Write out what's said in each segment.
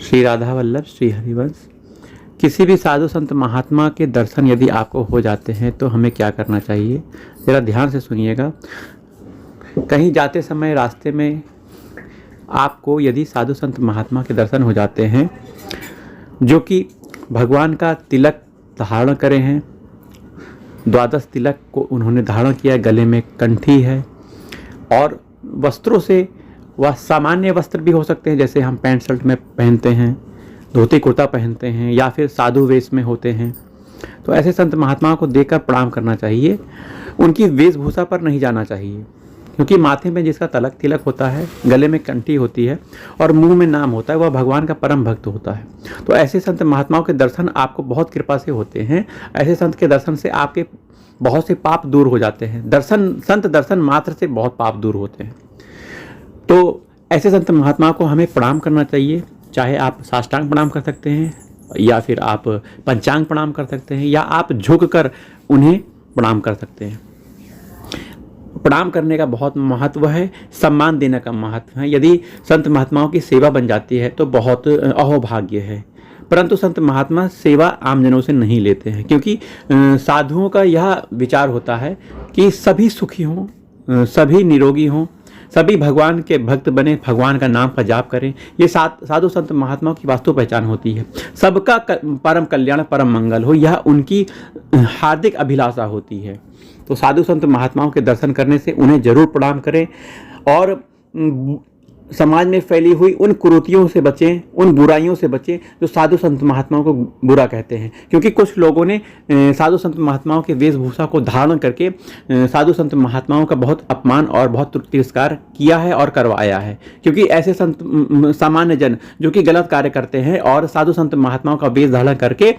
श्री राधा वल्लभ श्री हरिवंश। किसी भी साधु संत महात्मा के दर्शन यदि आपको हो जाते हैं तो हमें क्या करना चाहिए, ज़रा ध्यान से सुनिएगा। कहीं जाते समय रास्ते में आपको यदि साधु संत महात्मा के दर्शन हो जाते हैं जो कि भगवान का तिलक धारण करे हैं, द्वादश तिलक को उन्होंने धारण किया, गले में कंठी है और वस्त्रों से वह सामान्य वस्त्र भी हो सकते हैं, जैसे हम पैंट शर्ट में पहनते हैं, धोती कुर्ता पहनते हैं या फिर साधु वेश में होते हैं, तो ऐसे संत महात्माओं को देखकर प्रणाम करना चाहिए। उनकी वेशभूषा पर नहीं जाना चाहिए, क्योंकि माथे में जिसका तिलक होता है, गले में कंठी होती है और मुंह में नाम होता है, वह भगवान का परम भक्त होता है। तो ऐसे संत महात्माओं के दर्शन आपको बहुत कृपा से होते हैं। ऐसे संत के दर्शन से आपके बहुत से पाप दूर हो जाते हैं। संत दर्शन मात्र से बहुत पाप दूर होते हैं। तो ऐसे संत महात्माओं को हमें प्रणाम करना चाहिए, चाहे आप साष्टांग प्रणाम कर सकते हैं या फिर आप पंचांग प्रणाम कर सकते हैं या आप झुक कर उन्हें प्रणाम कर सकते हैं। प्रणाम करने का बहुत महत्व है, सम्मान देने का महत्व है। यदि संत महात्माओं की सेवा बन जाती है तो बहुत अहोभाग्य है, परंतु संत महात्मा सेवा आमजनों से नहीं लेते हैं, क्योंकि साधुओं का यह विचार होता है कि सभी सुखी हों, सभी निरोगी हों, सभी भगवान के भक्त बने, भगवान का नाम का जाप करें। ये साधु संत महात्माओं की वास्तु पहचान होती है। सबका परम कल्याण, परम मंगल हो, यह उनकी हार्दिक अभिलाषा होती है। तो साधु संत महात्माओं के दर्शन करने से उन्हें जरूर प्रणाम करें और समाज में फैली हुई उन कुरीतियों से बचें, उन बुराइयों से बचें जो साधु संत महात्माओं को बुरा कहते हैं। क्योंकि कुछ लोगों ने साधु संत महात्माओं के वेशभूषा को धारण करके साधु संत महात्माओं का बहुत अपमान और बहुत तिरस्कार किया है और करवाया है। क्योंकि ऐसे संत सामान्य जन जो कि गलत कार्य करते हैं और साधु संत महात्माओं का वेश धारण करके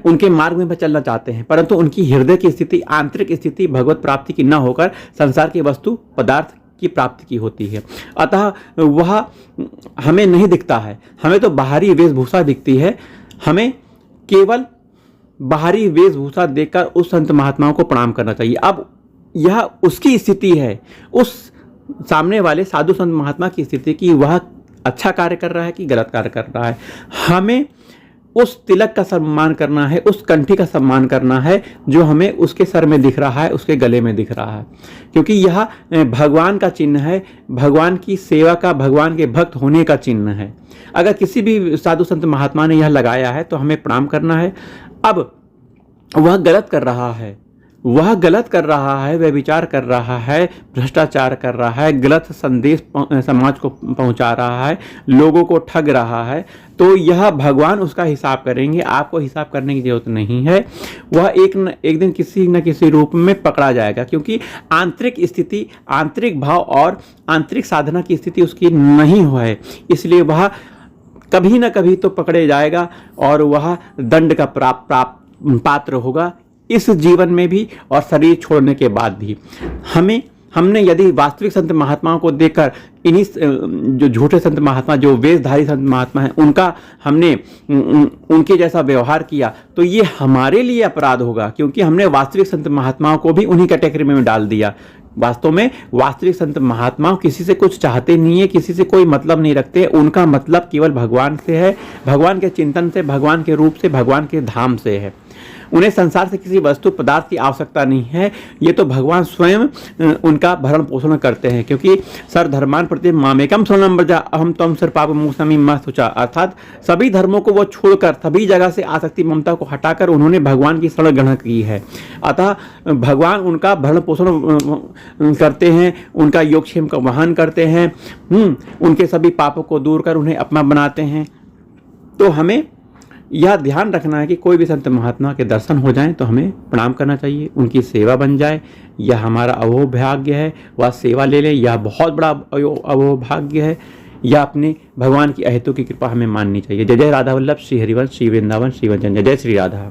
उनके मार्ग में चलना चाहते हैं, परंतु उनकी हृदय की स्थिति, आंतरिक स्थिति भगवत प्राप्ति की न होकर संसार की वस्तु पदार्थ की प्राप्ति की होती है। अतः वह हमें नहीं दिखता है, हमें तो बाहरी वेशभूषा दिखती है। हमें केवल बाहरी वेशभूषा देखकर उस संत महात्माओं को प्रणाम करना चाहिए। अब यह उसकी स्थिति है, उस सामने वाले साधु संत महात्मा की स्थिति की वह अच्छा कार्य कर रहा है कि गलत कार्य कर रहा है। हमें उस तिलक का सम्मान करना है, उस कंठी का सम्मान करना है जो हमें उसके सर में दिख रहा है, उसके गले में दिख रहा है, क्योंकि यह भगवान का चिन्ह है, भगवान की सेवा का, भगवान के भक्त होने का चिन्ह है। अगर किसी भी साधु संत महात्मा ने यह लगाया है तो हमें प्रणाम करना है। अब वह गलत कर रहा है, वह गलत कर रहा है, वह विचार कर रहा है, भ्रष्टाचार कर रहा है, गलत संदेश समाज को पहुंचा रहा है, लोगों को ठग रहा है, तो यह भगवान उसका हिसाब करेंगे। आपको हिसाब करने की जरूरत नहीं है। वह एक दिन किसी न किसी रूप में पकड़ा जाएगा, क्योंकि आंतरिक स्थिति, आंतरिक भाव और आंतरिक साधना की स्थिति उसकी नहीं है, इसलिए वह कभी न कभी तो पकड़े जाएगा और वह दंड का पात्र होगा, इस जीवन में भी और शरीर छोड़ने के बाद भी। हमने यदि वास्तविक संत महात्माओं को देखकर इन्हीं जो झूठे संत महात्मा, जो वेशधारी संत महात्मा हैं, उनका हमने उनके जैसा व्यवहार किया तो ये हमारे लिए अपराध होगा, क्योंकि हमने वास्तविक संत महात्माओं को भी उन्हीं कैटेगरी में डाल दिया। वास्तव में वास्तविक संत महात्मा किसी से कुछ चाहते नहीं है, किसी से कोई मतलब नहीं रखते। उनका मतलब केवल भगवान से है, भगवान के चिंतन से, भगवान के रूप से, भगवान के धाम से है। उन्हें संसार से किसी वस्तु पदार्थ की आवश्यकता नहीं है। ये तो भगवान स्वयं उनका भरण पोषण करते हैं, क्योंकि सर धर्मान प्रति मामेकम शरणं व्रज अहम त्वं सर पाप मोक्षामि मा शुचा, अर्थात सभी धर्मों को वो छोड़कर, सभी जगह से आसक्ति ममता को हटाकर उन्होंने भगवान की शरण ग्रहण की है। अतः भगवान उनका भरण पोषण करते हैं, उनका योगक्षेम का वहन करते हैं, उनके सभी पापों को दूर कर उन्हें अपना बनाते हैं। तो हमें यह ध्यान रखना है कि कोई भी संत महात्मा के दर्शन हो जाएं तो हमें प्रणाम करना चाहिए, उनकी सेवा बन जाए। यह हमारा अहोभाग्य है, वह सेवा ले लें, यह बहुत बड़ा अहोभाग्य है। यह अपने भगवान की अहेतु की कृपा हमें माननी चाहिए। जय जय राधा वल्लभ श्री हरिवंश, श्री वृंदावन, श्री वंजन। जय जय श्री राधा।